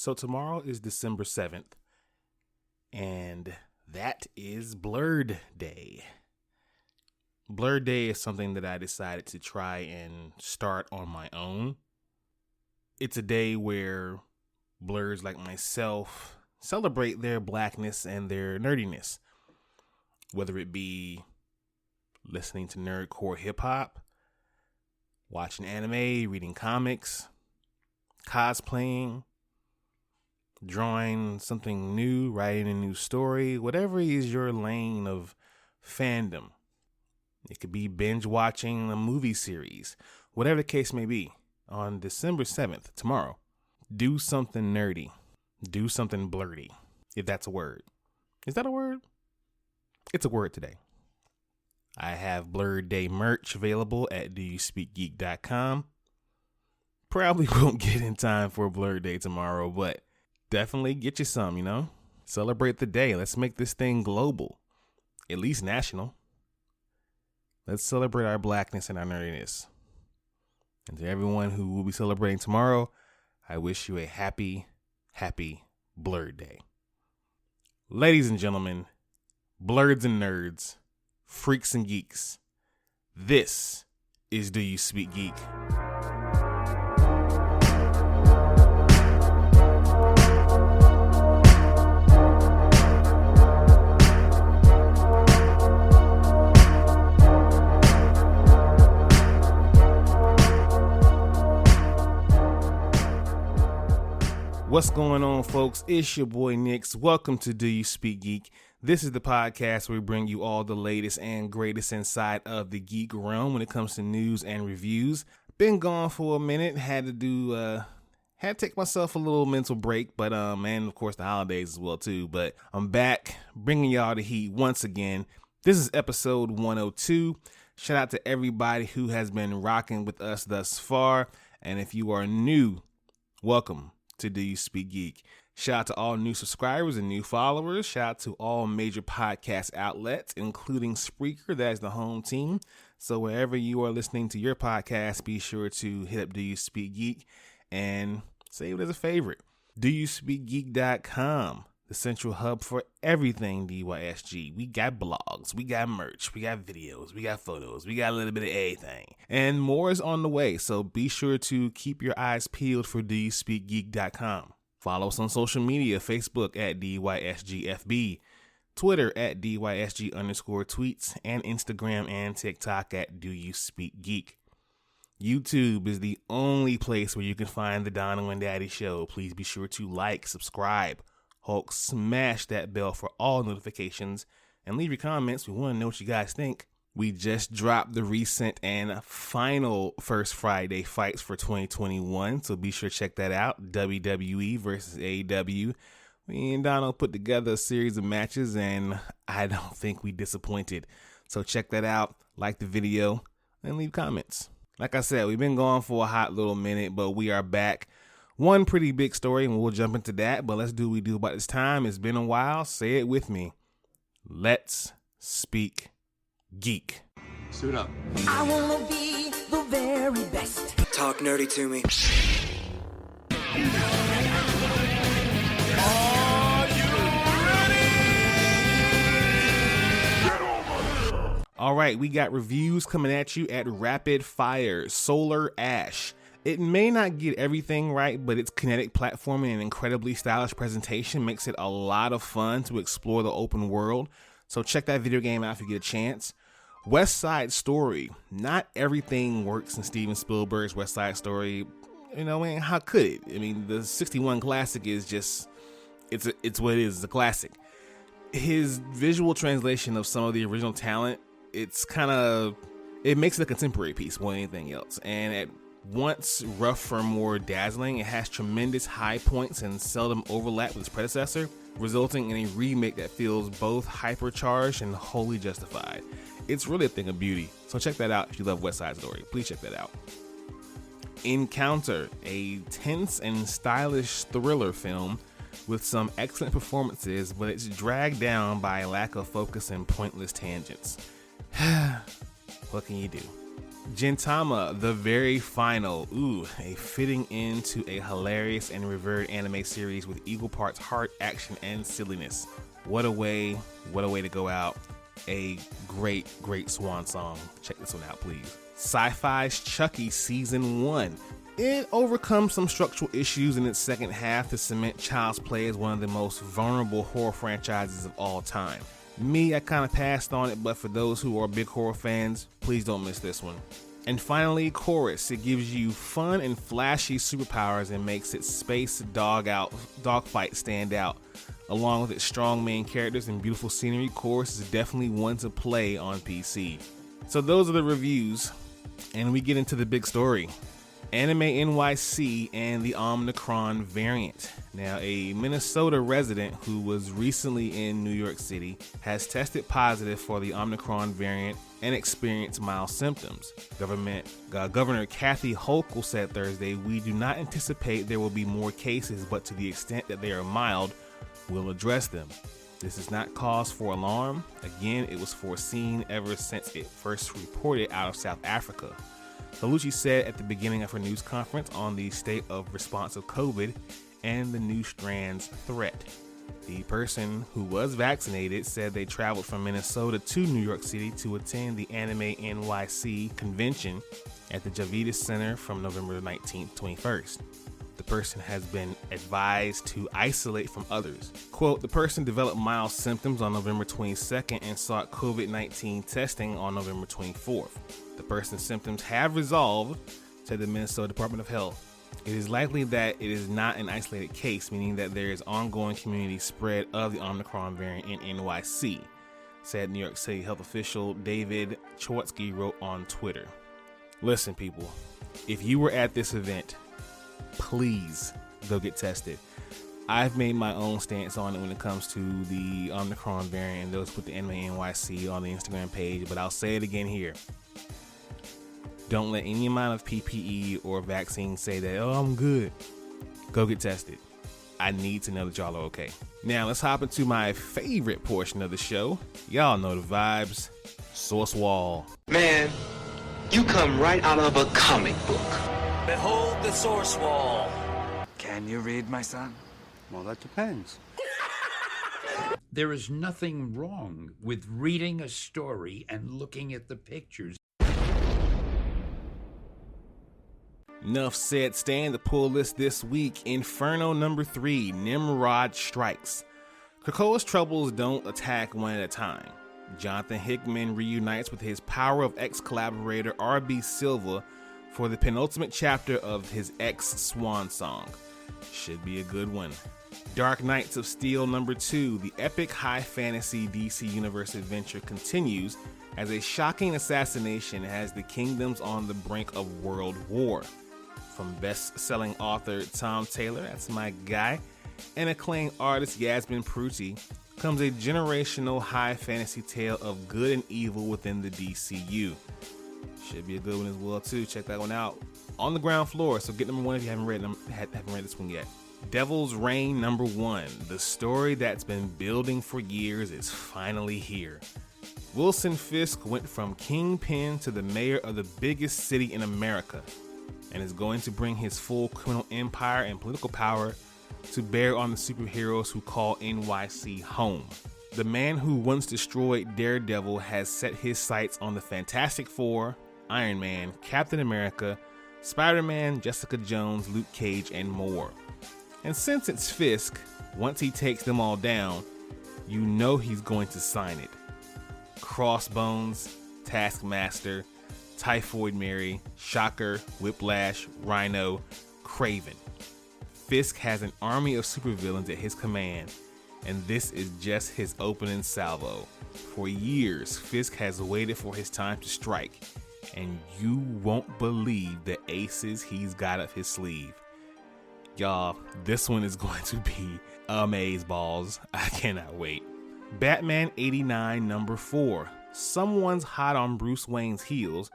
So tomorrow is December 7th, and that is Blerd Day. Blerd Day is something that I decided to try and start on my own. It's a day where blurs like myself celebrate their blackness and their nerdiness, whether it be listening to nerdcore hip-hop, watching anime, reading comics, cosplaying, drawing something new, writing a new story, whatever is your lane of fandom. It could be binge watching a movie series, whatever the case may be. On December 7th, tomorrow, do something nerdy. Do something blerdy, if that's a word. Is that a word? It's a word today. I have Blerd Day merch available at doyouspeakgeek.com. Probably won't get in time for Blerd Day tomorrow, but definitely get you some, you know? Celebrate the day. Let's make this thing global, at least national. Let's celebrate our blackness and our nerdiness. And to everyone who will be celebrating tomorrow, I wish you a happy, happy Blerd Day. Ladies and gentlemen, blerds and nerds, freaks and geeks, this is Do You Speak Geek? What's going on, folks? It's your boy Nix. Welcome to Do You Speak Geek? This is the podcast where we bring you all the latest and greatest inside of the geek realm when it comes to news and reviews. Been gone for a minute. Had to take myself a little mental break, but and of course the holidays as well too. But I'm back, bringing y'all the heat once again. This is episode 102. Shout out to everybody who has been rocking with us thus far, and if you are new, welcome to Do You Speak Geek. Shout out to all new subscribers and new followers. Shout out to all major podcast outlets, including Spreaker. That is the home team. So wherever you are listening to your podcast, be sure to hit up Do You Speak Geek and save it as a favorite. DoYouSpeakGeek.com, the central hub for everything DYSG. We got blogs, we got merch, we got videos, we got photos, we got a little bit of everything. And more is on the way, so be sure to keep your eyes peeled for DoYouSpeakGeek.com. Follow us on social media, Facebook at DYSGFB, Twitter at DYSG_tweets, and Instagram and TikTok at Do You Speak Geek. YouTube is the only place where you can find the Dono and Daddy Show. Please be sure to like, subscribe, Hulk, smash that bell for all notifications, and leave your comments. We want to know what you guys think. We just dropped the recent and final First Friday fights for 2021, so be sure to check that out. WWE versus AEW. Me and Donald put together a series of matches, and I don't think we disappointed. So check that out, like the video, and leave comments. Like I said, we've been gone for a hot little minute, but we are back. One pretty big story, and we'll jump into that, but let's do what we do about this time. It's been a while. Say it with me. Let's speak geek. Suit up. I wanna be the very best. Talk nerdy to me. Are you ready? All right, we got reviews coming at you at rapid fire. Solar Ash. It may not get everything right, but its kinetic platforming and incredibly stylish presentation makes it a lot of fun to explore the open world. So check that video game out if you get a chance. West Side Story. Not everything works in Steven Spielberg's West Side Story. You know, man, how could it? I mean, the 61 classic is just, it's what it is, it's a classic. His visual translation of some of the original talent, it's kind of, it makes it a contemporary piece more than anything else. And at once rough or more dazzling, it has tremendous high points and seldom overlap with its predecessor, resulting in a remake that feels both hypercharged and wholly justified. It's really a thing of beauty, so check that out if you love West Side Story. Please check that out. Encounter, a tense and stylish thriller film with some excellent performances, but it's dragged down by a lack of focus and pointless tangents. What can you do? Gintama, the very final. Ooh, a fitting end to a hilarious and revered anime series with equal parts heart, action, and silliness. What a way to go out. A great swan song. Check this one out, please. Sci-Fi's Chucky Season 1. It overcomes some structural issues in its second half to cement Child's Play as one of the most vulnerable horror franchises of all time. Me, I kind of passed on it, but for those who are big horror fans, please don't miss this one. And finally, Chorus. It gives you fun and flashy superpowers and makes its space dogfight stand out. Along with its strong main characters and beautiful scenery, Chorus is definitely one to play on PC. So those are the reviews, and we get into the big story. Anime NYC and the Omicron Variant. Now, a Minnesota resident who was recently in New York City has tested positive for the Omicron variant and experienced mild symptoms. Governor Kathy Hochul said Thursday, "We do not anticipate there will be more cases, but to the extent that they are mild, we'll address them. This is not cause for alarm. Again, it was foreseen ever since it first reported out of South Africa." Felucci said at the beginning of her news conference on the state of response of COVID and the new strand's threat. The person who was vaccinated said they traveled from Minnesota to New York City to attend the Anime NYC convention at the Javitas Center from November 19th, 21st. The person has been advised to isolate from others. Quote, "The person developed mild symptoms on November 22nd and sought COVID-19 testing on November 24th. The person's symptoms have resolved," said the Minnesota Department of Health. "It is likely that it is not an isolated case, meaning that there is ongoing community spread of the Omicron variant in NYC," said New York City health official David Chortsky wrote on Twitter. Listen, people, if you were at this event, please go get tested. I've made my own stance on it when it comes to the Omicron variant and those with the Anime NYC on the Instagram page, but I'll say it again here. Don't let any amount of PPE or vaccine say that, "Oh, I'm good." Go get tested. I need to know that y'all are okay. Now let's hop into my favorite portion of the show. Y'all know the vibes. Source Wall. Man, you come right out of a comic book. Behold the source wall. Can you read, my son? Well, that depends. There is nothing wrong with reading a story and looking at the pictures. Enough said. Staying the pull list this week. Inferno number 3, Nimrod Strikes. Krakoa's troubles don't attack one at a time. Jonathan Hickman reunites with his Power of X collaborator R.B. Silva for the penultimate chapter of his X Swan Song. Should be a good one. Dark Knights of Steel number 2, the epic high fantasy DC Universe adventure continues as a shocking assassination has the kingdoms on the brink of world war. From best-selling author Tom Taylor, that's my guy, and acclaimed artist Yasmin Pruti, comes a generational high fantasy tale of good and evil within the DCU. Should be a good one as well too. Check that one out on the ground floor. So get number 1 if you haven't read this one yet. Devil's Reign number 1, the story that's been building for years is finally here. Wilson Fisk went from kingpin to the mayor of the biggest city in America, and is going to bring his full criminal empire and political power to bear on the superheroes who call NYC home. The man who once destroyed Daredevil has set his sights on the Fantastic Four, Iron Man, Captain America, Spider-Man, Jessica Jones, Luke Cage, and more. And since it's Fisk, once he takes them all down, you know he's going to sign it. Crossbones, Taskmaster, Typhoid Mary, Shocker, Whiplash, Rhino, Kraven. Fisk has an army of supervillains at his command, and this is just his opening salvo. For years, Fisk has waited for his time to strike, and you won't believe the aces he's got up his sleeve. Y'all, this one is going to be amazeballs. I cannot wait. Batman 89 number 4. Someone's hot on Bruce Wayne's heels,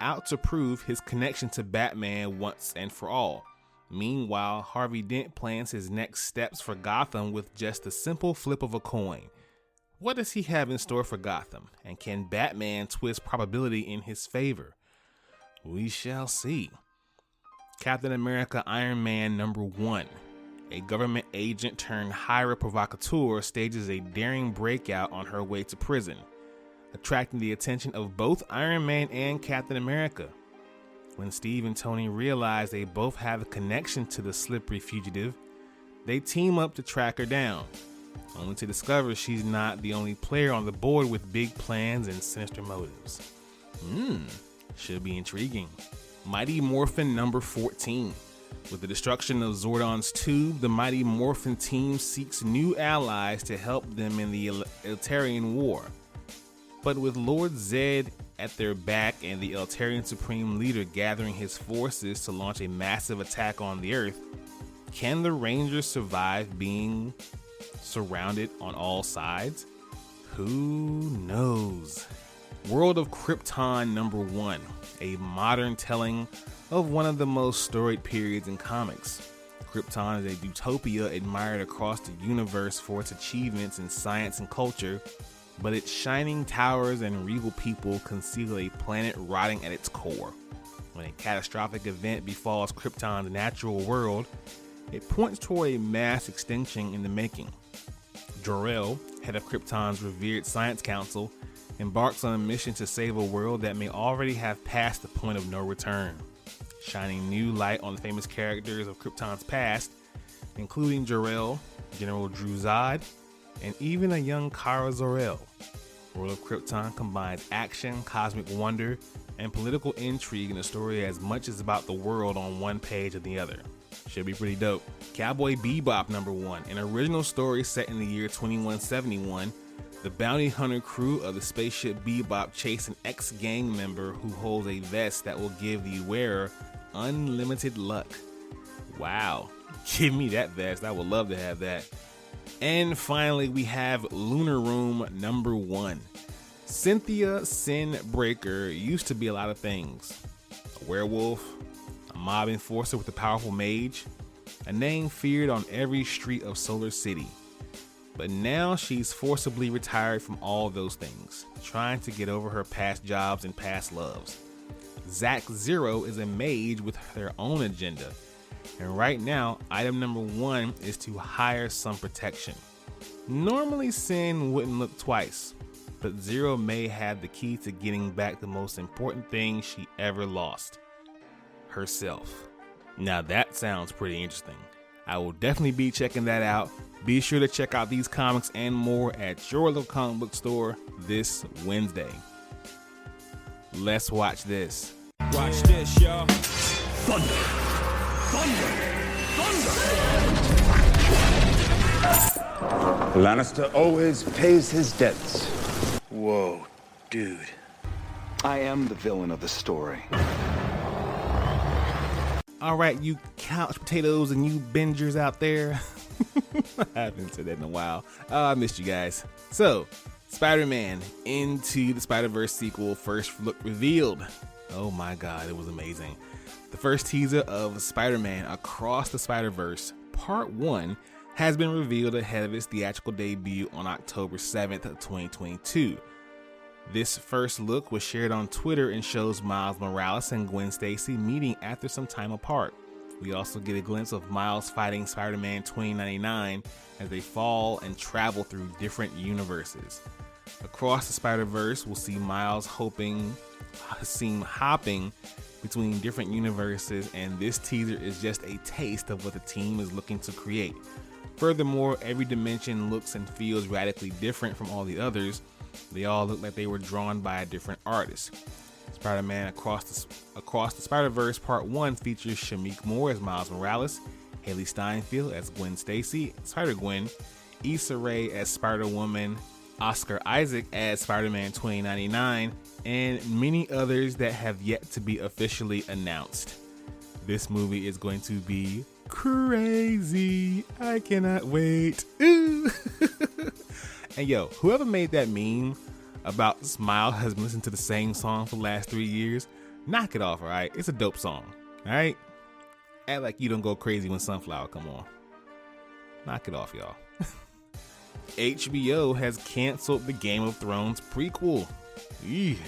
out to prove his connection to Batman once and for all. Meanwhile, Harvey Dent plans his next steps for Gotham with just a simple flip of a coin. What does he have in store for Gotham, and can Batman twist probability in his favor? We shall see. Captain America Iron Man #1. A government agent turned highway provocateur stages a daring breakout on her way to prison, attracting the attention of both Iron Man and Captain America. When Steve and Tony realize they both have a connection to the slippery fugitive, they team up to track her down, only to discover she's not the only player on the board with big plans and sinister motives. Should be intriguing. Mighty Morphin #14. With the destruction of Zordon's tube, the Mighty Morphin team seeks new allies to help them in the Eltarian War. But with Lord Zed at their back and the Eltarian Supreme Leader gathering his forces to launch a massive attack on the Earth, can the Rangers survive being surrounded on all sides? Who knows? World of Krypton #1, a modern telling of one of the most storied periods in comics. Krypton is a utopia admired across the universe for its achievements in science and culture, but its shining towers and regal people conceal a planet rotting at its core. When a catastrophic event befalls Krypton's natural world, it points toward a mass extinction in the making. Jor-El, head of Krypton's revered science council, embarks on a mission to save a world that may already have passed the point of no return, shining new light on the famous characters of Krypton's past, including Jor-El, General Druzad, and even a young Kara Zor-El. World of Krypton combines action, cosmic wonder, and political intrigue in a story as much as about the world on one page or the other. Should be pretty dope. Cowboy Bebop #1, an original story set in the year 2171. The bounty hunter crew of the spaceship Bebop chase an ex-gang member who holds a vest that will give the wearer unlimited luck. Wow, give me that vest. I would love to have that. And finally, we have Lunar Room #1. Cynthia Sin Breaker used to be a lot of things. A werewolf, a mob enforcer with a powerful mage, a name feared on every street of Solar City. But now she's forcibly retired from all those things, trying to get over her past jobs and past loves. Zack Zero is a mage with their own agenda, and right now, item #1 is to hire some protection. Normally, Sin wouldn't look twice, but Zero may have the key to getting back the most important thing she ever lost: herself. Now that sounds pretty interesting. I will definitely be checking that out. Be sure to check out these comics and more at your local comic book store this Wednesday. Let's watch this. Watch this, y'all. Thunder! Thunder! Thunder! Lannister always pays his debts. Whoa, dude. I am the villain of the story. All right, you couch potatoes and you bingers out there. I haven't said that in a while. I missed you guys. So, Spider-Man Into the Spider-Verse sequel first look revealed. Oh my god, it was amazing. The first teaser of Spider-Man Across the Spider-Verse Part 1 has been revealed ahead of its theatrical debut on October 7th of 2022. This first look was shared on Twitter and shows Miles Morales and Gwen Stacy meeting after some time apart. We also get a glimpse of Miles fighting Spider-Man 2099 as they fall and travel through different universes. Across the Spider-Verse, we'll see Miles hopping between different universes, and this teaser is just a taste of what the team is looking to create. Furthermore, every dimension looks and feels radically different from all the others. They all look like they were drawn by a different artist. Spider-Man Across the Spider-Verse Part 1 features Shameik Moore as Miles Morales, Haley Steinfeld as Gwen Stacy, Spider-Gwen, Issa Rae as Spider-Woman, Oscar Isaac as Spider-Man 2099, and many others that have yet to be officially announced. This movie is going to be crazy. I cannot wait. Ooh. And yo, whoever made that meme about Smile has been listening to the same song for the last 3 years, knock it off, alright? It's a dope song, alright? Act like you don't go crazy when Sunflower come on. Knock it off, y'all. HBO has canceled the Game of Thrones prequel. Eesh.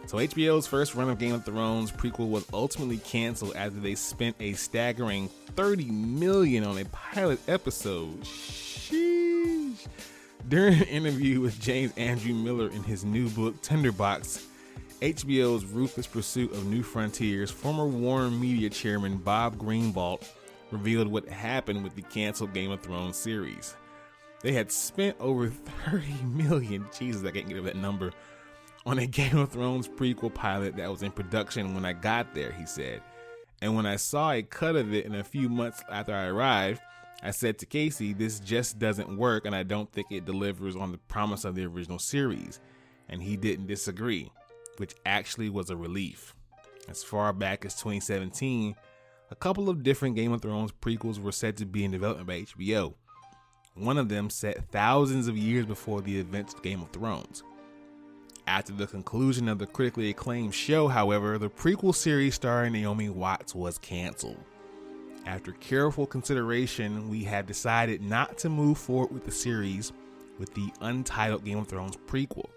So HBO's first run of Game of Thrones prequel was ultimately canceled after they spent a staggering $30 million on a pilot episode. Sheesh. During an interview with James Andrew Miller in his new book, Tinderbox, HBO's Ruthless Pursuit of New Frontiers, former Warner Media chairman Bob Greenblatt revealed what happened with the canceled Game of Thrones series. They had spent over $30 million, Jesus, I can't get over that number, on a Game of Thrones prequel pilot that was in production when I got there, he said. And when I saw a cut of it in a few months after I arrived, I said to Casey, this just doesn't work and I don't think it delivers on the promise of the original series. And he didn't disagree, which actually was a relief. As far back as 2017, a couple of different Game of Thrones prequels were said to be in development by HBO. One of them set thousands of years before the events of Game of Thrones. After the conclusion of the critically acclaimed show, however, the prequel series starring Naomi Watts was canceled. After careful consideration, we have decided not to move forward with the series with the untitled Game of Thrones prequel.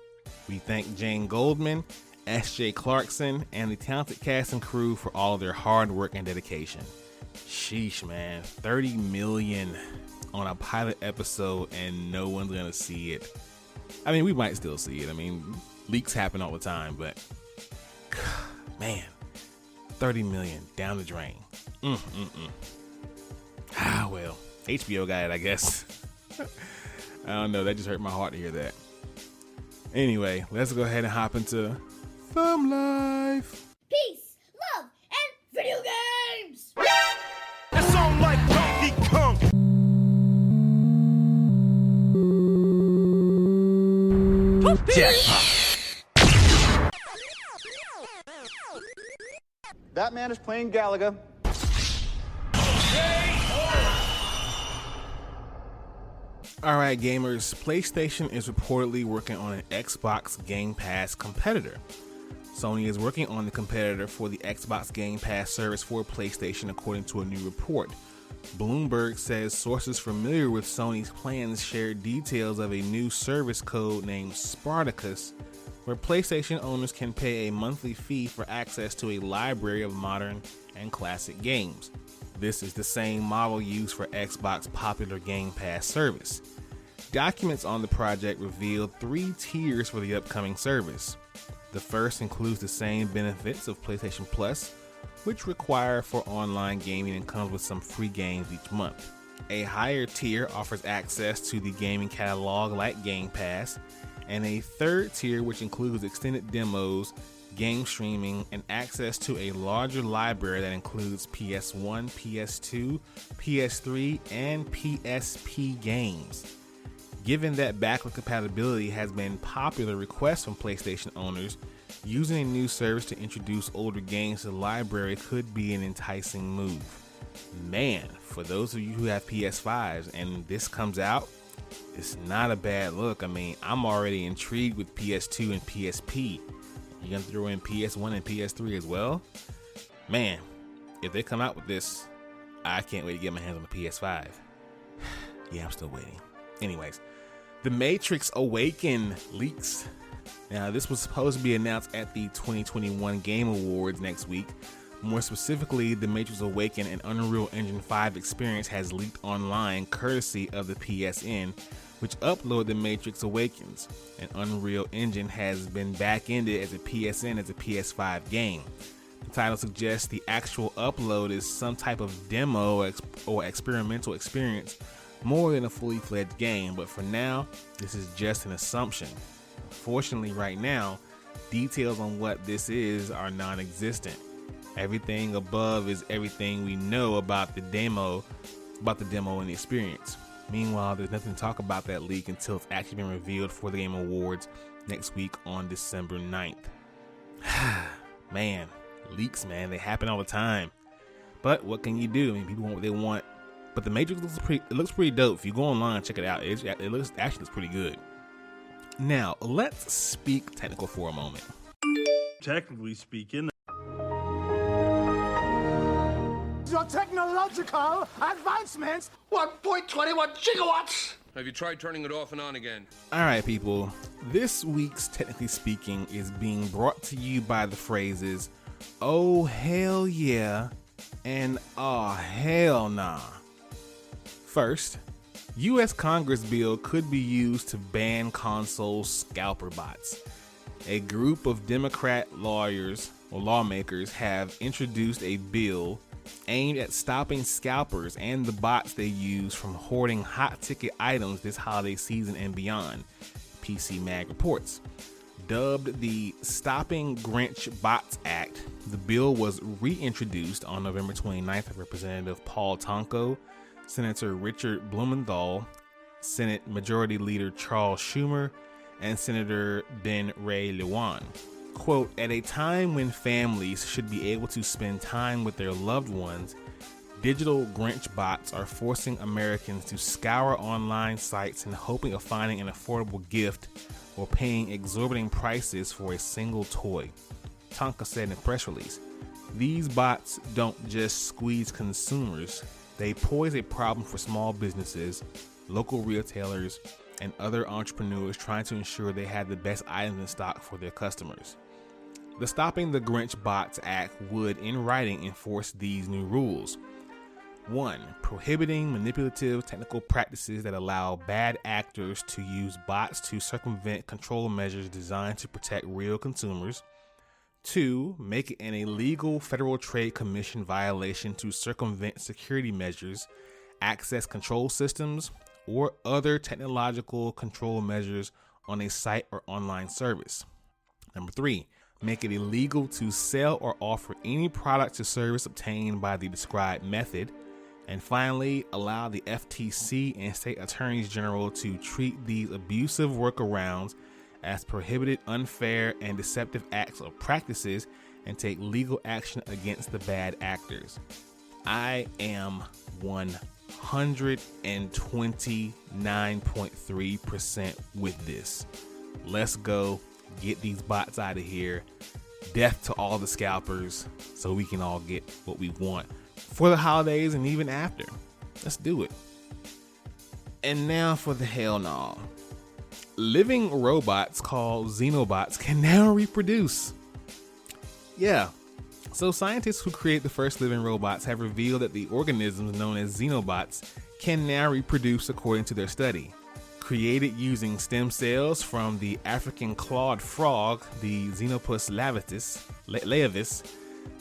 We thank Jane Goldman, S.J. Clarkson, and the talented cast and crew for all their hard work and dedication. Sheesh, man. $30 million on a pilot episode and no one's gonna see it. I mean, we might still see it. I mean, leaks happen all the time, but man, 30 million down the drain. Ah, well, HBO got it, I guess. I don't know, that just hurt my heart to hear that. Anyway, let's go ahead and hop into Thumb Life. Peace, love, and video games! That sound like Donkey Kong. That man is playing Galaga. Alright gamers, PlayStation is reportedly working on an Xbox Game Pass competitor. Sony is working on the competitor for the Xbox Game Pass service for PlayStation according to a new report. Bloomberg says sources familiar with Sony's plans shared details of a new service code named Spartacus, where PlayStation owners can pay a monthly fee for access to a library of modern and classic games. This is the same model used for Xbox popular Game Pass service. Documents on the project revealed 3 tiers for the upcoming service. The first includes the same benefits of PlayStation Plus, which require for online gaming and comes with some free games each month. A higher tier offers access to the gaming catalog like Game Pass, and a third tier which includes extended demos, game streaming, and access to a larger library that includes PS1, PS2, PS3, and PSP games. Given that backward compatibility has been a popular request from PlayStation owners, using a new service to introduce older games to the library could be an enticing move. Man, for those of you who have PS5s and this comes out, it's not a bad look. I mean, I'm already intrigued with PS2 and PSP. You're gonna throw in PS1 and PS3 as well? Man, if they come out with this, I can't wait to get my hands on the PS5. Yeah, I'm still waiting. Anyways, The Matrix Awaken leaks. Now, this was supposed to be announced at the 2021 Game Awards next week. More specifically, The Matrix Awaken and Unreal Engine 5 experience has leaked online courtesy of the PSN, which uploaded The Matrix Awakens. And Unreal Engine has been back-ended as a PSN as a PS5 game. The title suggests the actual upload is some type of demo or experimental experience more than a fully fledged game, but for now, this is just an assumption. Fortunately, right now, details on what this is are non-existent. Everything above is everything we know about the demo and the experience. Meanwhile, there's nothing to talk about that leak until it's actually been revealed for the Game Awards next week on December 9th. Man, leaks, man, they happen all the time. But what can you do? I mean, people want what they want. But The Matrix looks pretty dope. If you go online, check it out. It looks pretty good. Now, let's speak technical for a moment. Technically speaking, Your technological advancements 1.21 gigawatts! Have you tried turning it off and on again? All right, people. This week's Technically Speaking is being brought to you by the phrases, "Oh, hell yeah," and "Oh, hell nah." First, U.S. Congress bill could be used to ban console scalper bots. A group of Democrat lawmakers have introduced a bill aimed at stopping scalpers and the bots they use from hoarding hot-ticket items this holiday season and beyond, PC Mag reports. Dubbed the Stopping Grinch Bots Act, the bill was reintroduced on November 29th by Representative Paul Tonko, Senator Richard Blumenthal, Senate Majority Leader Charles Schumer, and Senator Ben Ray Lewin. Quote, "At a time when families should be able to spend time with their loved ones, digital Grinch bots are forcing Americans to scour online sites in hoping of finding an affordable gift or paying exorbitant prices for a single toy," Tonka said in a press release. "These bots don't just squeeze consumers, they pose a problem for small businesses, local retailers, and other entrepreneurs trying to ensure they have the best items in stock for their customers." The Stopping the Grinch Bots Act would, in writing, enforce these new rules. 1. Prohibiting manipulative technical practices that allow bad actors to use bots to circumvent control measures designed to protect real consumers. 2. Make it an illegal Federal Trade Commission violation to circumvent security measures, access control systems, or other technological control measures on a site or online service. 3. Make it illegal to sell or offer any product or service obtained by the described method. And finally, allow the FTC and state attorneys general to treat these abusive workarounds as prohibited, unfair, and deceptive acts or practices and take legal action against the bad actors. I am 129.3% with this. Let's go. Get these bots out of here. Death to all the scalpers so we can all get what we want for the holidays and even after. Let's do it. And now for the hell no. Living robots called Xenobots can now reproduce. Yeah. So scientists who create the first living robots have revealed that the organisms known as Xenobots can now reproduce according to their study. Created using stem cells from the African clawed frog, the Xenopus laevis,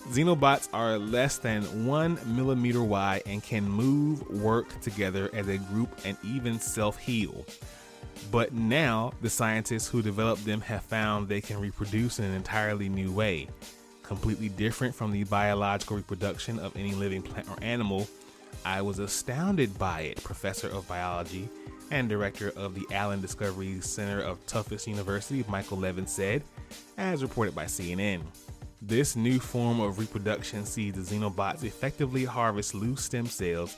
Xenobots are less than 1 millimeter wide and can move, work together as a group, and even self-heal. But now, the scientists who developed them have found they can reproduce in an entirely new way, completely different from the biological reproduction of any living plant or animal. I was astounded by it, Professor of Biology and Director of the Allen Discovery Center of Tufts University, Michael Levin said, as reported by CNN. This new form of reproduction sees the Xenobots effectively harvest loose stem cells,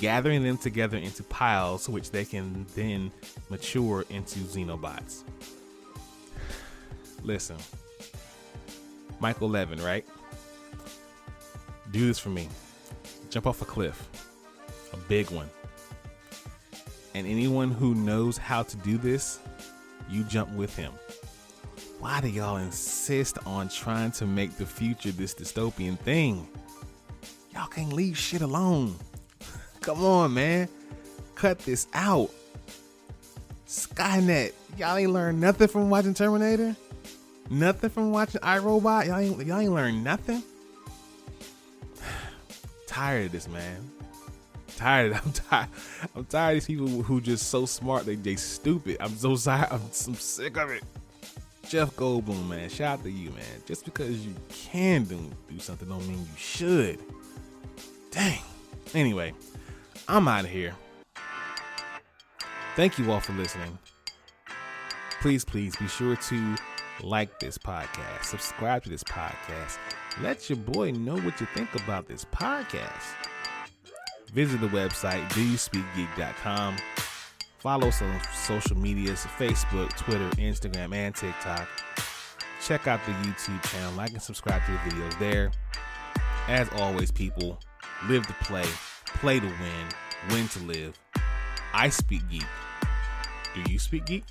gathering them together into piles, which they can then mature into Xenobots. Listen, Michael Levin, right? Do this for me. Jump off a cliff, a big one. And anyone who knows how to do this, you jump with him. Why do y'all insist on trying to make the future this dystopian thing? Y'all can't leave shit alone. Come on, man. Cut this out. Skynet, y'all ain't learned nothing from watching Terminator? Nothing from watching iRobot? Y'all ain't learned nothing? Tired of this, man. I'm tired of these people who just so smart they stupid. I'm so tired. I'm sick of it. Jeff Goldblum, man, shout out to you, man. Just because you can do something don't mean you should. Dang. Anyway, I'm out of here. Thank you all for listening. Please be sure to like this podcast, subscribe to this podcast. Let your boy know what you think about this podcast. Visit the website, doyouspeakgeek.com. Follow some social medias, Facebook, Twitter, Instagram, and TikTok. Check out the YouTube channel. Like and subscribe to the videos there. As always, people, live to play to win to live. I speak geek. Do you speak geek?